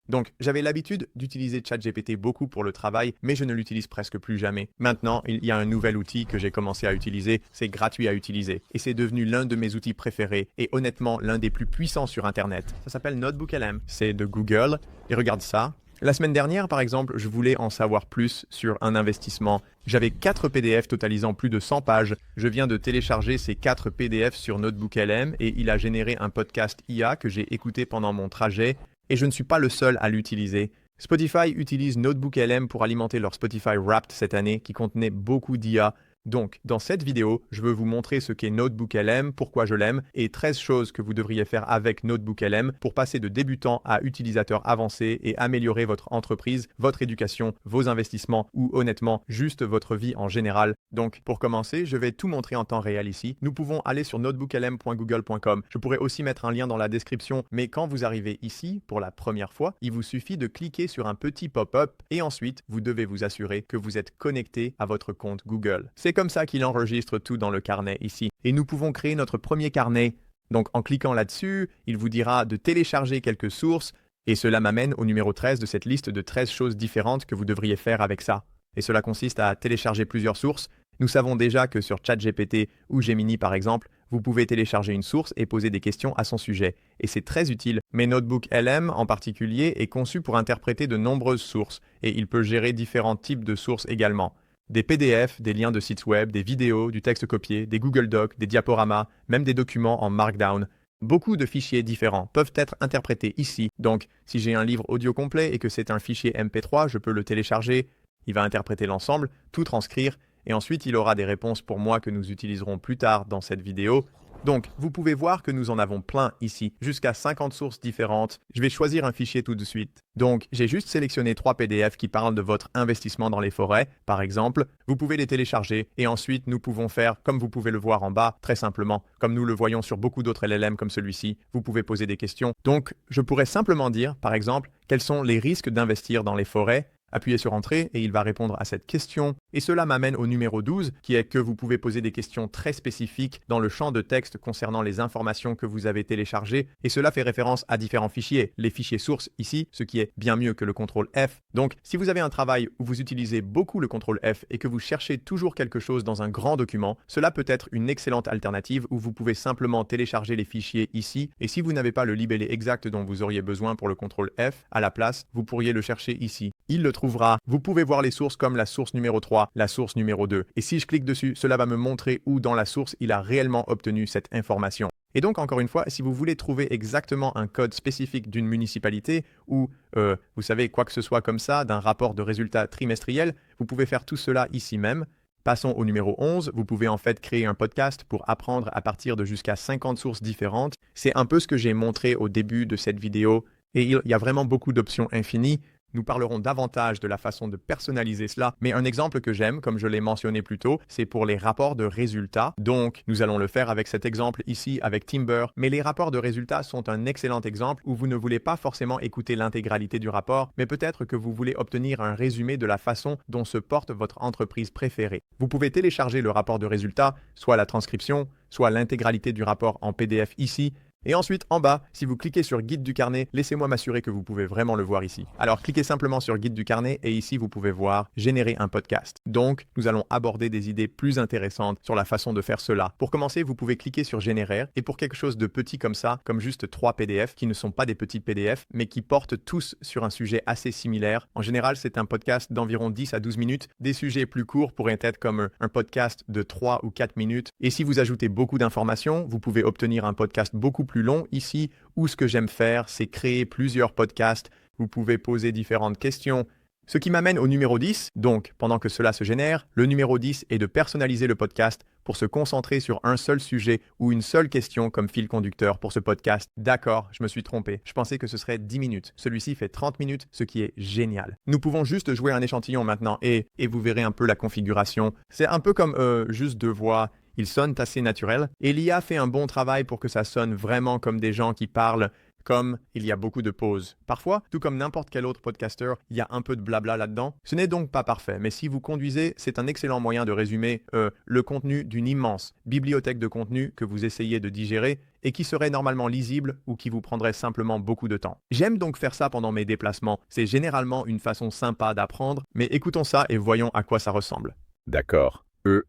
Donc, j'avais l'habitude d'utiliser ChatGPT beaucoup pour le travail, mais je ne l'utilise presque plus jamais. Maintenant, il y a un nouvel outil que j'ai commencé à utiliser, c'est gratuit à utiliser, et c'est devenu l'un de mes outils préférés, et honnêtement, l'un des plus puissants sur Internet. Ça s'appelle NotebookLM, c'est de Google, et regarde ça. La semaine dernière, par exemple, je voulais en savoir plus sur un investissement. J'avais 4 PDF totalisant plus de 100 pages. Je viens de télécharger ces 4 PDF sur NotebookLM et il a généré un podcast IA que j'ai écouté pendant mon trajet. Et je ne suis pas le seul à l'utiliser. Spotify utilise NotebookLM pour alimenter leur Spotify Wrapped cette année qui contenait beaucoup d'IA. Donc, dans cette vidéo, je veux vous montrer ce qu'est NotebookLM, pourquoi je l'aime, et 13 choses que vous devriez faire avec NotebookLM pour passer de débutant à utilisateur avancé et améliorer votre entreprise, votre éducation, vos investissements ou honnêtement, juste votre vie en général. Donc, pour commencer, je vais tout montrer en temps réel ici. Nous pouvons aller sur notebooklm.google.com. Je pourrais aussi mettre un lien dans la description, mais quand vous arrivez ici, pour la première fois, il vous suffit de cliquer sur un petit pop-up et ensuite, vous devez vous assurer que vous êtes connecté à votre compte Google. C'est comme ça qu'il enregistre tout dans le carnet ici. Et nous pouvons créer notre premier carnet. Donc en cliquant là-dessus, il vous dira de télécharger quelques sources et cela m'amène au numéro 13 de cette liste de 13 choses différentes que vous devriez faire avec ça. Et cela consiste à télécharger plusieurs sources. Nous savons déjà que sur ChatGPT ou Gemini par exemple, vous pouvez télécharger une source et poser des questions à son sujet. Et c'est très utile. Mais NotebookLM en particulier est conçu pour interpréter de nombreuses sources et il peut gérer différents types de sources également. Des PDF, des liens de sites web, des vidéos, du texte copié, des Google Docs, des diaporamas, même des documents en Markdown. Beaucoup de fichiers différents peuvent être interprétés ici. Donc, si j'ai un livre audio complet et que c'est un fichier MP3, je peux le télécharger. Il va interpréter l'ensemble, tout transcrire, et ensuite il aura des réponses pour moi que nous utiliserons plus tard dans cette vidéo. Donc, vous pouvez voir que nous en avons plein ici, jusqu'à 50 sources différentes. Je vais choisir un fichier tout de suite. Donc, j'ai juste sélectionné 3 PDF qui parlent de votre investissement dans les forêts, par exemple. Vous pouvez les télécharger et ensuite nous pouvons faire, comme vous pouvez le voir en bas, très simplement, comme nous le voyons sur beaucoup d'autres LLM comme celui-ci, vous pouvez poser des questions. Donc, je pourrais simplement dire, par exemple, quels sont les risques d'investir dans les forêts. Appuyez sur Entrée et il va répondre à cette question. Et cela m'amène au numéro 12, qui est que vous pouvez poser des questions très spécifiques dans le champ de texte concernant les informations que vous avez téléchargées. Et cela fait référence à différents fichiers. Les fichiers sources ici, ce qui est bien mieux que le CTRL F. Donc, si vous avez un travail où vous utilisez beaucoup le CTRL F et que vous cherchez toujours quelque chose dans un grand document, cela peut être une excellente alternative où vous pouvez simplement télécharger les fichiers ici. Et si vous n'avez pas le libellé exact dont vous auriez besoin pour le CTRL F, à la place, vous pourriez le chercher ici. Il le trouvera. Vous pouvez voir les sources comme la source numéro 3, la source numéro 2. Et si je clique dessus, cela va me montrer où dans la source il a réellement obtenu cette information. Et donc, encore une fois, si vous voulez trouver exactement un code spécifique d'une municipalité ou, vous savez, quoi que ce soit comme ça, d'un rapport de résultats trimestriel, vous pouvez faire tout cela ici même. Passons au numéro 11, vous pouvez en fait créer un podcast pour apprendre à partir de jusqu'à 50 sources différentes. C'est un peu ce que j'ai montré au début de cette vidéo et il y a vraiment beaucoup d'options infinies. Nous parlerons davantage de la façon de personnaliser cela, mais un exemple que j'aime, comme je l'ai mentionné plus tôt, c'est pour les rapports de résultats. Donc, nous allons le faire avec cet exemple ici, avec Timber. Mais les rapports de résultats sont un excellent exemple où vous ne voulez pas forcément écouter l'intégralité du rapport, mais peut-être que vous voulez obtenir un résumé de la façon dont se porte votre entreprise préférée. Vous pouvez télécharger le rapport de résultats, soit la transcription, soit l'intégralité du rapport en PDF ici. Et ensuite, en bas, si vous cliquez sur Guide du carnet, laissez-moi m'assurer que vous pouvez vraiment le voir ici. Alors, cliquez simplement sur Guide du carnet et ici, vous pouvez voir Générer un podcast. Donc, nous allons aborder des idées plus intéressantes sur la façon de faire cela. Pour commencer, vous pouvez cliquer sur Générer et pour quelque chose de petit comme ça, comme juste 3 PDF qui ne sont pas des petits PDF, mais qui portent tous sur un sujet assez similaire. En général, c'est un podcast d'environ 10 à 12 minutes. Des sujets plus courts pourraient être comme un podcast de 3 ou 4 minutes. Et si vous ajoutez beaucoup d'informations, vous pouvez obtenir un podcast beaucoup plus long ici, où ce que j'aime faire, c'est créer plusieurs podcasts. Vous pouvez poser différentes questions. Ce qui m'amène au numéro 10. Donc, pendant que cela se génère, le numéro 10 est de personnaliser le podcast pour se concentrer sur un seul sujet ou une seule question comme fil conducteur pour ce podcast. D'accord, je me suis trompé. Je pensais que ce serait 10 minutes. Celui-ci fait 30 minutes, ce qui est génial. Nous pouvons juste jouer un échantillon maintenant et vous verrez un peu la configuration. C'est un peu comme juste deux voix. Ils sonnent assez naturels. Et l'IA fait un bon travail pour que ça sonne vraiment comme des gens qui parlent, comme il y a beaucoup de pauses. Parfois, tout comme n'importe quel autre podcaster, il y a un peu de blabla là-dedans. Ce n'est donc pas parfait, mais si vous conduisez, c'est un excellent moyen de résumer le contenu d'une immense bibliothèque de contenu que vous essayez de digérer et qui serait normalement lisible ou qui vous prendrait simplement beaucoup de temps. J'aime donc faire ça pendant mes déplacements. C'est généralement une façon sympa d'apprendre, mais écoutons ça et voyons à quoi ça ressemble. D'accord.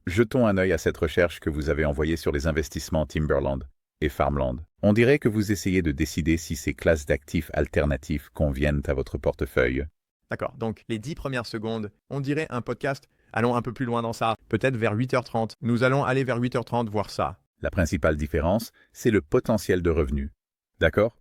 Jetons un œil à cette recherche que vous avez envoyée sur les investissements Timberland et Farmland. On dirait que vous essayez de décider si ces classes d'actifs alternatifs conviennent à votre portefeuille. D'accord, donc les 10 premières secondes, on dirait un podcast. Allons un peu plus loin dans ça, peut-être vers 8h30. Nous allons aller vers 8h30 voir ça. La principale différence, c'est le potentiel de revenu. D'accord?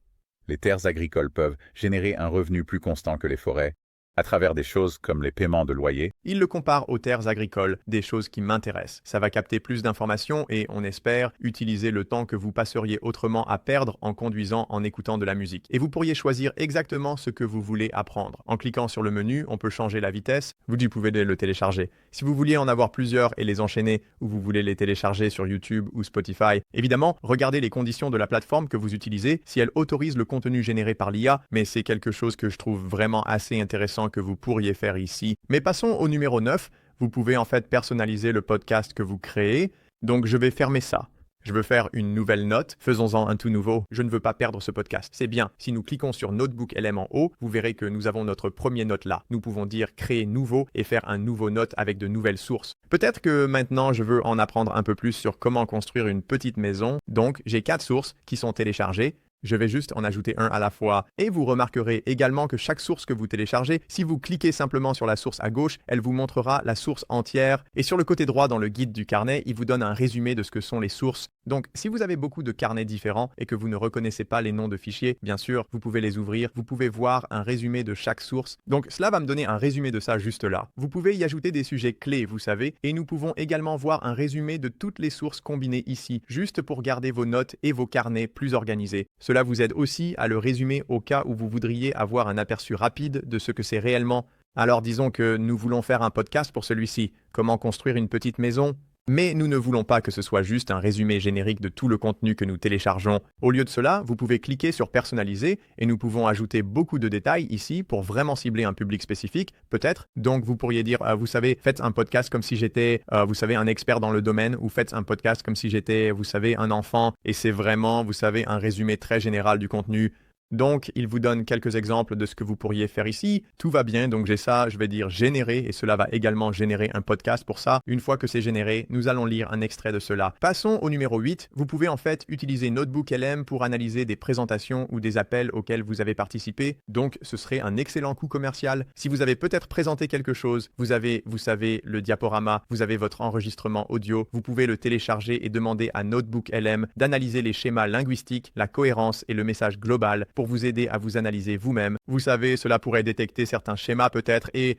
Les terres agricoles peuvent générer un revenu plus constant que les forêts, à travers des choses comme les paiements de loyer. Il le compare aux terres agricoles, des choses qui m'intéressent. Ça va capter plus d'informations et, on espère, utiliser le temps que vous passeriez autrement à perdre en conduisant, en écoutant de la musique. Et vous pourriez choisir exactement ce que vous voulez apprendre. En cliquant sur le menu, on peut changer la vitesse. Vous pouvez le télécharger. Si vous vouliez en avoir plusieurs et les enchaîner, ou vous voulez les télécharger sur YouTube ou Spotify, évidemment, regardez les conditions de la plateforme que vous utilisez, si elle autorise le contenu généré par l'IA, mais c'est quelque chose que je trouve vraiment assez intéressant que vous pourriez faire ici. Mais passons au numéro 9. Vous pouvez en fait personnaliser le podcast que vous créez. Donc je vais fermer ça. Je veux faire une nouvelle note. Faisons-en un tout nouveau. Je ne veux pas perdre ce podcast. C'est bien. Si nous cliquons sur Notebook LM en haut, vous verrez que nous avons notre premier note là. Nous pouvons dire créer nouveau et faire un nouveau note avec de nouvelles sources. Peut-être que maintenant je veux en apprendre un peu plus sur comment construire une petite maison. Donc j'ai 4 sources qui sont téléchargées. Je vais juste en ajouter un à la fois. Et vous remarquerez également que chaque source que vous téléchargez, si vous cliquez simplement sur la source à gauche, elle vous montrera la source entière. Et sur le côté droit, dans le guide du carnet, il vous donne un résumé de ce que sont les sources. Donc, si vous avez beaucoup de carnets différents et que vous ne reconnaissez pas les noms de fichiers, bien sûr, vous pouvez les ouvrir. Vous pouvez voir un résumé de chaque source. Donc, cela va me donner un résumé de ça juste là. Vous pouvez y ajouter des sujets clés, vous savez, et nous pouvons également voir un résumé de toutes les sources combinées ici, juste pour garder vos notes et vos carnets plus organisés. Cela vous aide aussi à le résumer au cas où vous voudriez avoir un aperçu rapide de ce que c'est réellement. Alors disons que nous voulons faire un podcast pour celui-ci, comment construire une petite maison. Mais nous ne voulons pas que ce soit juste un résumé générique de tout le contenu que nous téléchargeons. Au lieu de cela, vous pouvez cliquer sur personnaliser et nous pouvons ajouter beaucoup de détails ici pour vraiment cibler un public spécifique, peut-être. Donc vous pourriez dire, vous savez, faites un podcast comme si j'étais, vous savez, un expert dans le domaine, ou faites un podcast comme si j'étais, vous savez, un enfant. Et c'est vraiment, vous savez, un résumé très général du contenu. Donc, il vous donne quelques exemples de ce que vous pourriez faire ici. Tout va bien, donc j'ai ça, je vais dire générer, et cela va également générer un podcast pour ça. Une fois que c'est généré, nous allons lire un extrait de cela. Passons au numéro 8. Vous pouvez en fait utiliser Notebook LM pour analyser des présentations ou des appels auxquels vous avez participé. Donc, ce serait un excellent coup commercial. Si vous avez peut-être présenté quelque chose, vous avez, vous savez, le diaporama, vous avez votre enregistrement audio, vous pouvez le télécharger et demander à Notebook LM d'analyser les schémas linguistiques, la cohérence et le message global pour vous aider à vous analyser vous-même. Vous savez, cela pourrait détecter certains schémas peut-être et,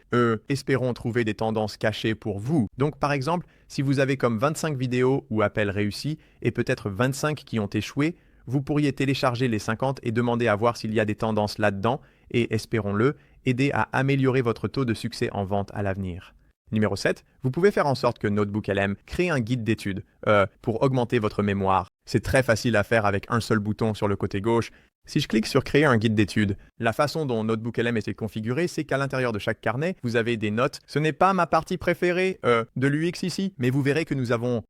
espérons trouver des tendances cachées pour vous. Donc par exemple, si vous avez comme 25 vidéos ou appels réussis et peut-être 25 qui ont échoué, vous pourriez télécharger les 50 et demander à voir s'il y a des tendances là-dedans et, espérons-le, aider à améliorer votre taux de succès en vente à l'avenir. Numéro 7, vous pouvez faire en sorte que Notebook LM crée un guide d'études pour augmenter votre mémoire. C'est très facile à faire avec un seul bouton sur le côté gauche. Si je clique sur créer un guide d'études, la façon dont Notebook LM est configuré, c'est qu'à l'intérieur de chaque carnet, vous avez des notes. Ce n'est pas ma partie préférée de l'UX ici, mais vous verrez que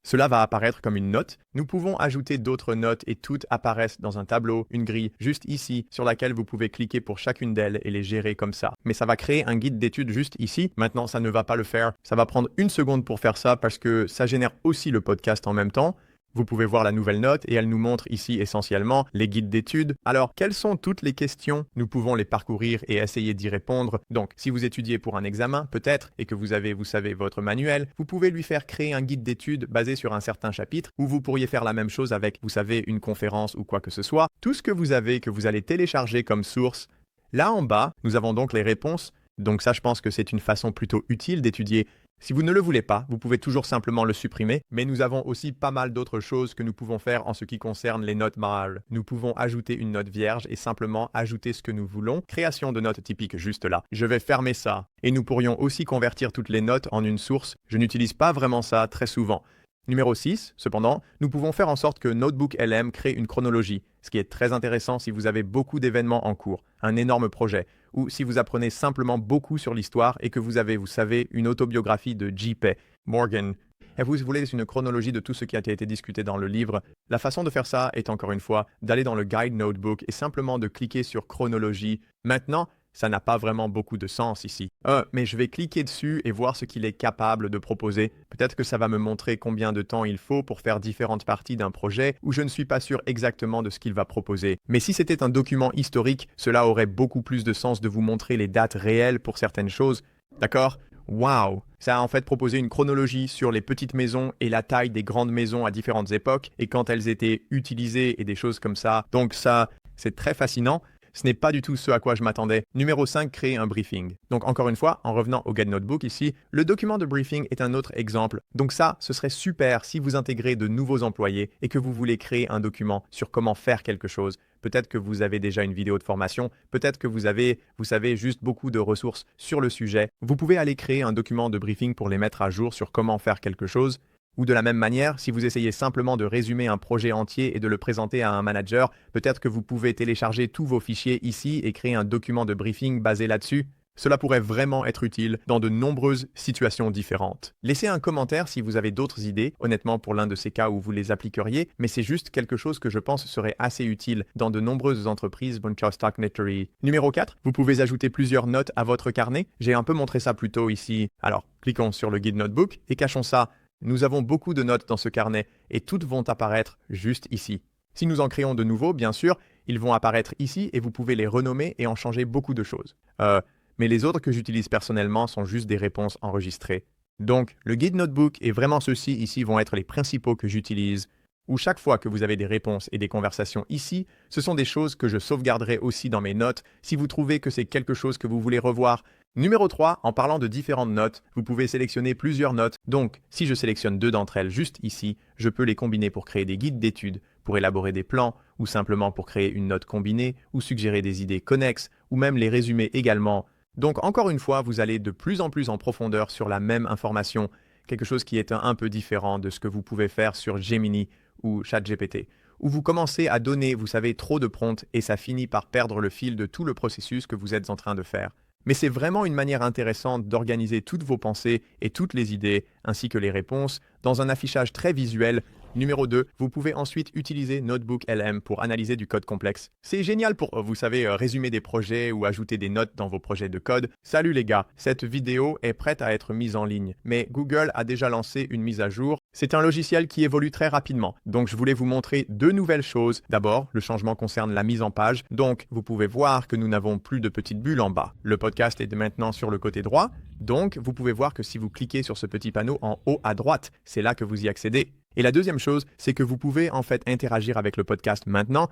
cela va apparaître comme une note. Nous pouvons ajouter d'autres notes et toutes apparaissent dans un tableau, une grille, juste ici, sur laquelle vous pouvez cliquer pour chacune d'elles et les gérer comme ça. Mais ça va créer un guide d'études juste ici. Maintenant, ça ne va pas le faire. Ça va prendre une seconde pour faire ça parce que ça génère aussi le podcast en même temps. Vous pouvez voir la nouvelle note et elle nous montre ici essentiellement les guides d'études. Alors, quelles sont toutes les questions? Nous pouvons les parcourir et essayer d'y répondre. Donc, si vous étudiez pour un examen, peut-être, et que vous avez, vous savez, votre manuel, vous pouvez lui faire créer un guide d'études basé sur un certain chapitre, ou vous pourriez faire la même chose avec, vous savez, une conférence ou quoi que ce soit. Tout ce que vous avez, que vous allez télécharger comme source. Là en bas, nous avons donc les réponses. Donc ça, je pense que c'est une façon plutôt utile d'étudier. Si vous ne le voulez pas, vous pouvez toujours simplement le supprimer, mais nous avons aussi pas mal d'autres choses que nous pouvons faire en ce qui concerne les notes mâles. Nous pouvons ajouter une note vierge et simplement ajouter ce que nous voulons. Création de notes typiques juste là. Je vais fermer ça. Et nous pourrions aussi convertir toutes les notes en une source. Je n'utilise pas vraiment ça très souvent. Numéro 6, cependant, nous pouvons faire en sorte que Notebook LM crée une chronologie, ce qui est très intéressant si vous avez beaucoup d'événements en cours, un énorme projet, ou si vous apprenez simplement beaucoup sur l'histoire et que vous avez, vous savez, une autobiographie de J.P. Morgan. et vous voulez une chronologie de tout ce qui a été discuté dans le livre, la façon de faire ça est encore une fois d'aller dans le Guide Notebook et simplement de cliquer sur chronologie. Maintenant, ça n'a pas vraiment beaucoup de sens ici. Mais je vais cliquer dessus et voir ce qu'il est capable de proposer. Peut-être que ça va me montrer combien de temps il faut pour faire différentes parties d'un projet où je ne suis pas sûr exactement de ce qu'il va proposer. Mais si c'était un document historique, cela aurait beaucoup plus de sens de vous montrer les dates réelles pour certaines choses. D'accord ? Waouh! Ça a en fait proposé une chronologie sur les petites maisons et la taille des grandes maisons à différentes époques et quand elles étaient utilisées et des choses comme ça. Donc ça, c'est très fascinant. Ce n'est pas du tout ce à quoi je m'attendais. Numéro 5, créer un briefing. Donc encore une fois, en revenant au Guide Notebook ici, le document de briefing est un autre exemple. Donc ça, ce serait super si vous intégrez de nouveaux employés et que vous voulez créer un document sur comment faire quelque chose. Peut-être que vous avez déjà une vidéo de formation, peut-être que vous savez juste beaucoup de ressources sur le sujet. Vous pouvez aller créer un document de briefing pour les mettre à jour sur comment faire quelque chose. Ou de la même manière, si vous essayez simplement de résumer un projet entier et de le présenter à un manager, peut-être que vous pouvez télécharger tous vos fichiers ici et créer un document de briefing basé là-dessus. Cela pourrait vraiment être utile dans de nombreuses situations différentes. Laissez un commentaire si vous avez d'autres idées, honnêtement pour l'un de ces cas où vous les appliqueriez, mais c'est juste quelque chose que je pense serait assez utile dans de nombreuses entreprises. Ciao Stock Nettery. Numéro 4, vous pouvez ajouter plusieurs notes à votre carnet. J'ai un peu montré ça plus tôt ici. Alors, cliquons sur le Guide Notebook et cachons ça. Nous avons beaucoup de notes dans ce carnet et toutes vont apparaître juste ici. Si nous en créons de nouveaux, bien sûr, ils vont apparaître ici et vous pouvez les renommer et en changer beaucoup de choses. Mais les autres que j'utilise personnellement sont juste des réponses enregistrées. Donc, le Guide Notebook et vraiment ceux-ci ici vont être les principaux que j'utilise, où chaque fois que vous avez des réponses et des conversations ici, ce sont des choses que je sauvegarderai aussi dans mes notes si vous trouvez que c'est quelque chose que vous voulez revoir. Numéro 3, en parlant de différentes notes, vous pouvez sélectionner plusieurs notes. Donc, si je sélectionne 2 d'entre elles juste ici, je peux les combiner pour créer des guides d'études, pour élaborer des plans, ou simplement pour créer une note combinée, ou suggérer des idées connexes, ou même les résumer également. Donc, encore une fois, vous allez de plus en plus en profondeur sur la même information, quelque chose qui est un peu différent de ce que vous pouvez faire sur Gemini ou ChatGPT, où vous commencez à donner, vous savez, trop de prompts et ça finit par perdre le fil de tout le processus que vous êtes en train de faire. Mais c'est vraiment une manière intéressante d'organiser toutes vos pensées et toutes les idées, ainsi que les réponses, dans un affichage très visuel. Numéro 2, vous pouvez ensuite utiliser Notebook LM pour analyser du code complexe. C'est génial pour, vous savez, résumer des projets ou ajouter des notes dans vos projets de code. Salut les gars, cette vidéo est prête à être mise en ligne, mais Google a déjà lancé une mise à jour. C'est un logiciel qui évolue très rapidement, donc je voulais vous montrer 2 nouvelles choses. D'abord, le changement concerne la mise en page, donc vous pouvez voir que nous n'avons plus de petites bulles en bas. Le podcast est maintenant sur le côté droit, donc vous pouvez voir que si vous cliquez sur ce petit panneau en haut à droite, c'est là que vous y accédez. Et la deuxième chose, c'est que vous pouvez en fait interagir avec le podcast maintenant.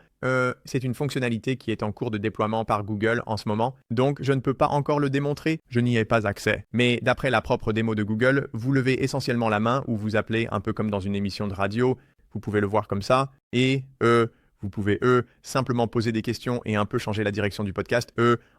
C'est une fonctionnalité qui est en cours de déploiement par Google en ce moment, donc je ne peux pas encore le démontrer, je n'y ai pas accès. Mais d'après la propre démo de Google, vous levez essentiellement la main ou vous appelez un peu comme dans une émission de radio, vous pouvez le voir comme ça, et vous pouvez simplement poser des questions et un peu changer la direction du podcast,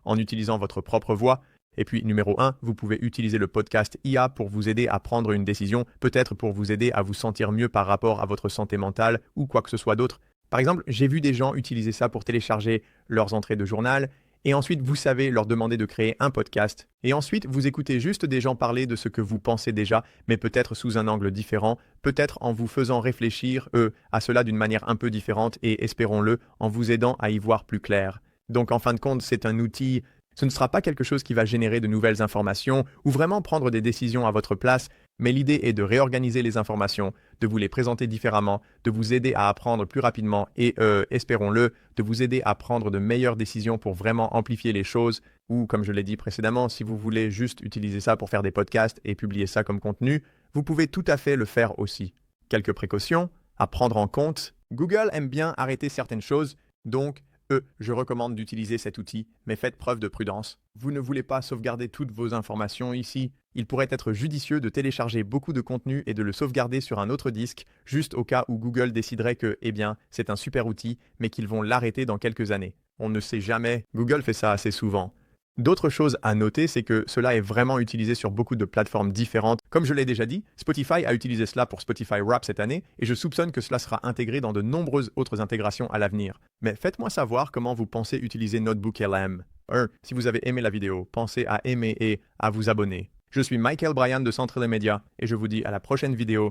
en utilisant votre propre voix. Et puis, numéro 1, vous pouvez utiliser le podcast IA pour vous aider à prendre une décision, peut-être pour vous aider à vous sentir mieux par rapport à votre santé mentale ou quoi que ce soit d'autre. Par exemple, j'ai vu des gens utiliser ça pour télécharger leurs entrées de journal et ensuite, vous savez, leur demander de créer un podcast. Et ensuite, vous écoutez juste des gens parler de ce que vous pensez déjà, mais peut-être sous un angle différent, peut-être en vous faisant réfléchir, à cela d'une manière un peu différente et, espérons-le, en vous aidant à y voir plus clair. Donc, en fin de compte, c'est un outil. Ce ne sera pas quelque chose qui va générer de nouvelles informations ou vraiment prendre des décisions à votre place, mais l'idée est de réorganiser les informations, de vous les présenter différemment, de vous aider à apprendre plus rapidement et, espérons-le, de vous aider à prendre de meilleures décisions pour vraiment amplifier les choses ou, comme je l'ai dit précédemment, si vous voulez juste utiliser ça pour faire des podcasts et publier ça comme contenu, vous pouvez tout à fait le faire aussi. Quelques précautions à prendre en compte. Google aime bien arrêter certaines choses, donc je recommande d'utiliser cet outil, mais faites preuve de prudence. Vous ne voulez pas sauvegarder toutes vos informations ici. Il pourrait être judicieux de télécharger beaucoup de contenu et de le sauvegarder sur un autre disque, juste au cas où Google déciderait que, c'est un super outil, mais qu'ils vont l'arrêter dans quelques années. On ne sait jamais. Google fait ça assez souvent. D'autres choses à noter, c'est que cela est vraiment utilisé sur beaucoup de plateformes différentes. Comme je l'ai déjà dit, Spotify a utilisé cela pour Spotify Wrap cette année et je soupçonne que cela sera intégré dans de nombreuses autres intégrations à l'avenir. Mais faites-moi savoir comment vous pensez utiliser Notebook LM. Si vous avez aimé la vidéo, pensez à aimer et à vous abonner. Je suis Michael Bryan de Centre des Médias et je vous dis à la prochaine vidéo.